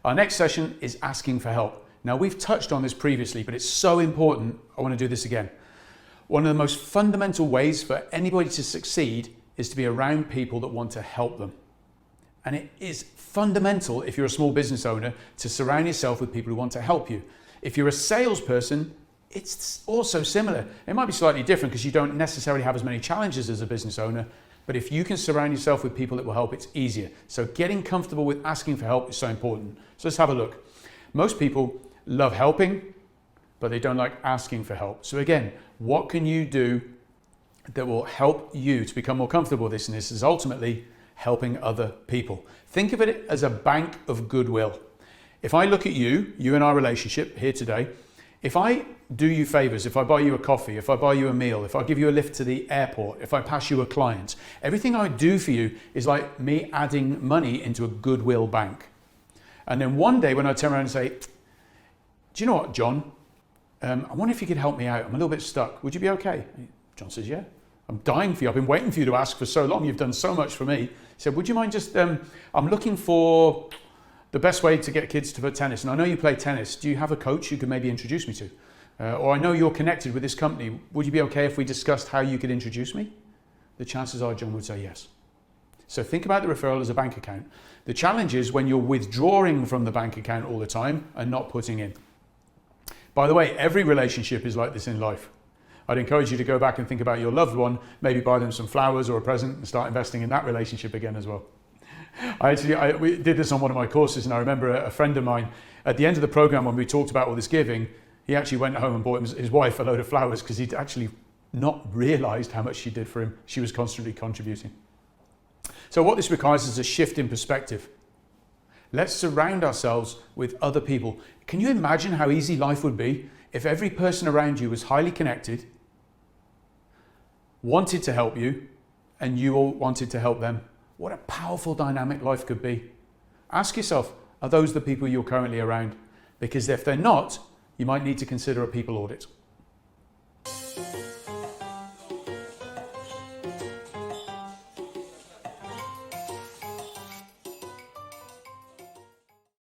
Our next session is asking for help. Now, we've touched on this previously, but it's so important, I want to do this again. One of the most fundamental ways for anybody to succeed is to be around people that want to help them. And it is fundamental, if you're a small business owner, to surround yourself with people who want to help you. If you're a salesperson, it's also similar. It might be slightly different because you don't necessarily have as many challenges as a business owner, but if you can surround yourself with people that will help, it's easier. So getting comfortable with asking for help is so important. So let's have a look. Most people love helping, but they don't like asking for help. So again, what can you do that will help you to become more comfortable with this? And this is ultimately helping other people. Think of it as a bank of goodwill. If I look at you and our relationship here today, if I do you favors, if I buy you a coffee, if I buy you a meal, if I give you a lift to the airport, if I pass you a client, everything I do for you is like me adding money into a goodwill bank. And then one day when I turn around and say, do you know what, John? I wonder if you could help me out. I'm a little bit stuck. Would you be okay? John says, yeah. I'm dying for you. I've been waiting for you to ask for so long. You've done so much for me. He said, would you mind just, I'm looking for the best way to get kids to play tennis. And I know you play tennis. Do you have a coach you could maybe introduce me to? Or I know you're connected with this company. Would you be okay if we discussed how you could introduce me? The chances are John would say yes. So think about the referral as a bank account. The challenge is when you're withdrawing from the bank account all the time and not putting in. By the way, every relationship is like this in life. I'd encourage you to go back and think about your loved one, maybe buy them some flowers or a present and start investing in that relationship again as well. We did this on one of my courses, and I remember a friend of mine, at the end of the program when we talked about all this giving, he actually went home and bought his wife a load of flowers because he'd actually not realized how much she did for him. She was constantly contributing. So what this requires is a shift in perspective. Let's surround ourselves with other people. Can you imagine how easy life would be if every person around you was highly connected, wanted to help you, and you all wanted to help them? What a powerful dynamic life could be. Ask yourself, are those the people you're currently around? Because if they're not, you might need to consider a people audit.